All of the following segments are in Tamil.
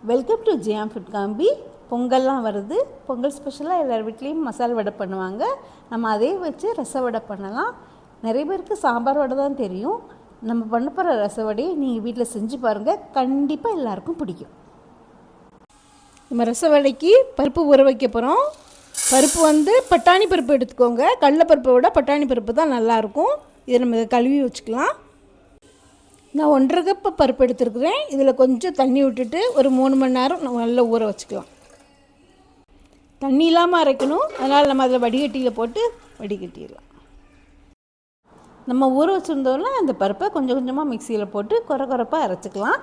வெல்கம் டு ஜியாம் ஃபுட் காம்பி. பொங்கல்லாம் வருது. பொங்கல் ஸ்பெஷலாக எல்லார் வீட்லேயும் மசால் வடை பண்ணுவாங்க. நம்ம அதே வச்சு ரச வடை பண்ணலாம். நிறைய பேருக்கு சாம்பார் வடை தான் தெரியும். நம்ம பண்ண போகிற ரச வடையை நீங்கள் வீட்டில் செஞ்சு பாருங்கள், கண்டிப்பாக எல்லாருக்கும் பிடிக்கும். நம்ம ரச வடைக்கு பருப்பு ஊற வைக்க போகிறோம். பருப்பு பட்டாணி பருப்பு எடுத்துக்கோங்க. கடலைப்பருப்பை விட பட்டாணி பருப்பு தான் நல்லாயிருக்கும். இதை நம்ம கழுவி வச்சுக்கலாம். நான் 1.5 கப்பு பருப்பு எடுத்துருக்குறேன். இதில் கொஞ்சம் தண்ணி விட்டுட்டு ஒரு 3 மணி நேரம் நம்ம நல்லா ஊற வச்சுக்கலாம். தண்ணி இல்லாமல் அரைக்கணும், அதனால் நம்ம அதில் வடிகட்டியில் போட்டு வடிகட்டிடலாம். நம்ம ஊற வச்சுருந்தோம்னா அந்த பருப்பை கொஞ்சம் கொஞ்சமாக மிக்சியில் போட்டு குறைப்பாக அரைச்சிக்கலாம்.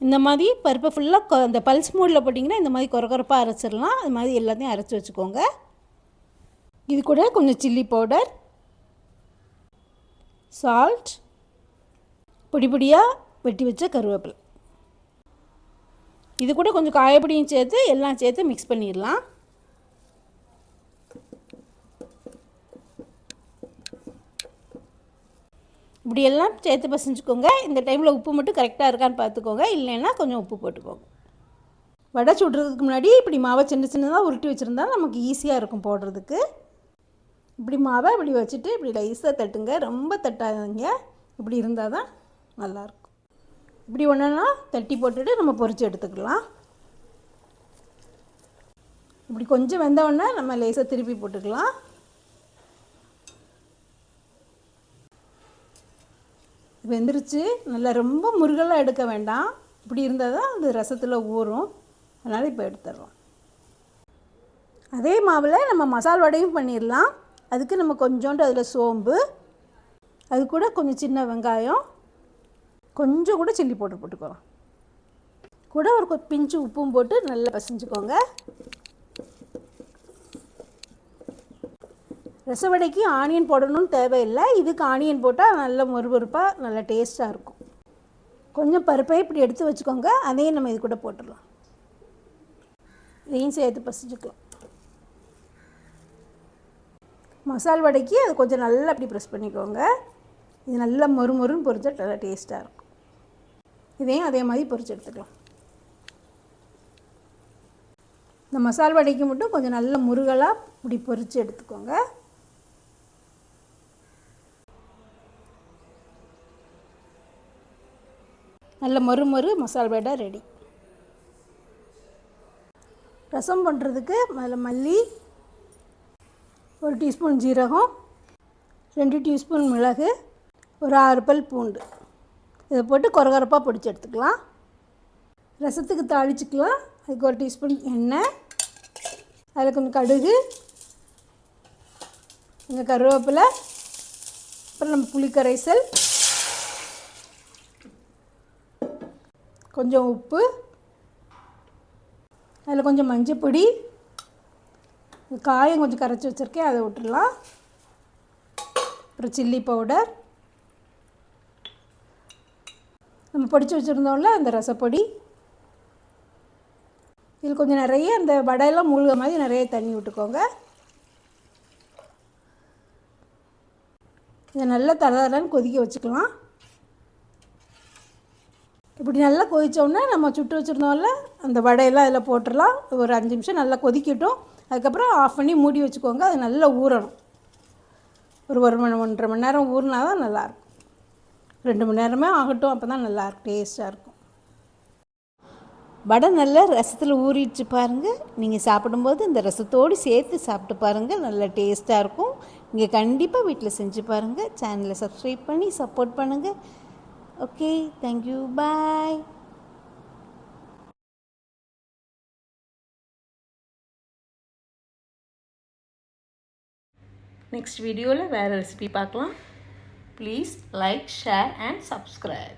இந்த மாதிரி பருப்பை ஃபுல்லாக அந்த பல்ஸ் மோடில் போட்டிங்கன்னா இந்த மாதிரி குறைப்பாக அரைச்சிடலாம். அது மாதிரி எல்லாத்தையும் அரைச்சி வச்சுக்கோங்க. இது கூட கொஞ்சம் சில்லி பவுடர், சால்ட், பொடி பொடியாக வெட்டி வச்ச கருவேப்பிலை, இது கூட கொஞ்சம் காயப்பொடியும் சேர்த்து எல்லாம் சேர்த்து மிக்ஸ் பண்ணிடலாம். இப்படியெல்லாம் சேர்த்து பசைஞ்சுக்கோங்க. இந்த டைமில் உப்பு மட்டும் கரெக்டாக இருக்கான்னு பார்த்துக்கோங்க, இல்லைன்னா கொஞ்சம் உப்பு போட்டுக்கோங்க. வடை சுடுறதுக்கு முன்னாடி இப்படி மாவை சின்ன சின்னதாக உருட்டி வச்சுருந்தா நமக்கு ஈஸியாக இருக்கும் போடுறதுக்கு. இப்படி மாவை இப்படி வச்சுட்டு இப்படி லைஸாக தட்டுங்க, ரொம்ப தட்டாதீங்க. இப்படி இருந்தால் தான் நல்லாயிருக்கும். இப்படி ஒன்றுனா தட்டி போட்டுட்டு நம்ம பொரித்து எடுத்துக்கலாம். இப்படி கொஞ்சம் வெந்தவுடனே நம்ம லேசாக திருப்பி போட்டுக்கலாம். வெந்துருச்சு. நல்லா ரொம்ப முருகலாக எடுக்க வேண்டாம். இப்படி இருந்தால் தான் அந்த ரசத்தில் ஊறும். அதனால் இப்போ எடுத்துடலாம். அதே மாவில் நம்ம மசால் வடையும் பண்ணிடலாம். அதுக்கு நம்ம கொஞ்சோண்டு அதில் சோம்பு, அது கூட கொஞ்சம் சின்ன வெங்காயம், கொஞ்சம் கூட சில்லி பவுடர் போட்டுக்கலாம். கூட ஒரு பிஞ்சு உப்பும் போட்டு நல்லா பசைஞ்சுக்கோங்க. ரசவடைக்கு ஆனியன் போடணும்னு தேவையில்லை. இதுக்கு ஆனியன் போட்டால் நல்ல மொறுமொறுப்பாக நல்ல டேஸ்ட்டாக இருக்கும். கொஞ்சம் பருப்பை இப்படி எடுத்து வச்சுக்கோங்க. அதையும் நம்ம இது கூட போட்டுடலாம். இதையும் சேர்த்து பசைஞ்சுக்கலாம். மசால் வடைக்கு அது கொஞ்சம் நல்லா அப்படி ப்ரெஸ் பண்ணிக்கோங்க. இது நல்லா மொறுமொறுன்னு பொரிச்சா நல்லா டேஸ்ட்டாக இருக்கும். இதையும் அதே மாதிரி பொரிச்சு எடுத்துக்கலாம். இந்த மசால் வடைக்கு மட்டும் கொஞ்சம் நல்ல முருகலாக இப்படி பொரித்து எடுத்துக்கோங்க. நல்ல மொறு மசால் வடை ரெடி. ரசம் பண்ணுறதுக்கு அதில் மல்லி, 1 டீஸ்பூன் ஜீரகம், 2 டீஸ்பூன் மிளகு, ஒரு 6 பல் பூண்டு, இதை போட்டு குறைப்பாக பொடிச்சு எடுத்துக்கலாம். ரசத்துக்கு தாளிச்சிக்கலாம். அதுக்கு 1 டீஸ்பூன் எண்ணெய், அதில் கொஞ்சம் கடுகு, கொஞ்சம் கருவேப்பிலை, அப்புறம் நம்ம புளிக்கரைசல், கொஞ்சம் உப்பு, அதில் கொஞ்சம் மஞ்சள் பொடி, காயம் கொஞ்சம் கரைச்சி வச்சுருக்கேன், அதை விட்டுடலாம். அப்புறம் சில்லி பவுடர், நம்ம பொடிச்சு வச்சுருந்தோம்ல அந்த ரசப்பொடி, இதில் கொஞ்சம் நிறைய அந்த வடையெல்லாம் மூழ்கிற மாதிரி நிறைய தண்ணி விட்டுக்கோங்க. இதை நல்லா தரன்னு கொதிக்க வச்சுக்கலாம். இப்படி நல்லா கொதித்தோடனே நம்ம சுட்டு வச்சுருந்தோம்ல அந்த வடையெல்லாம் அதில் போட்டுடலாம். ஒரு 5 நிமிஷம் நல்லா கொதிக்கட்டும். அதுக்கப்புறம் ஆஃப் பண்ணி மூடி வச்சுக்கோங்க. அது நல்லா ஊறணும். ஒரு 1.5 மணி நேரம் ஊறினா தான் நல்லாயிருக்கும். 2 மணி நேரமே ஆகட்டும், அப்போ தான் நல்லாயிருக்கும், டேஸ்ட்டாக இருக்கும். வடை நல்லா ரசத்தில் ஊறிடுச்சு பாருங்கள். நீங்கள் சாப்பிடும்போது இந்த ரசத்தோடு சேர்த்து சாப்பிட்டு பாருங்கள், நல்லா டேஸ்ட்டாக இருக்கும். நீங்கள் கண்டிப்பாக வீட்டில் செஞ்சு பாருங்கள். சேனலை சப்ஸ்கிரைப் பண்ணி சப்போர்ட் பண்ணுங்கள். ஓகே, தேங்க்யூ, பாய். நெக்ஸ்ட் வீடியோவில் வேறு ரெசிபி பார்க்கலாம். Please like, share and subscribe.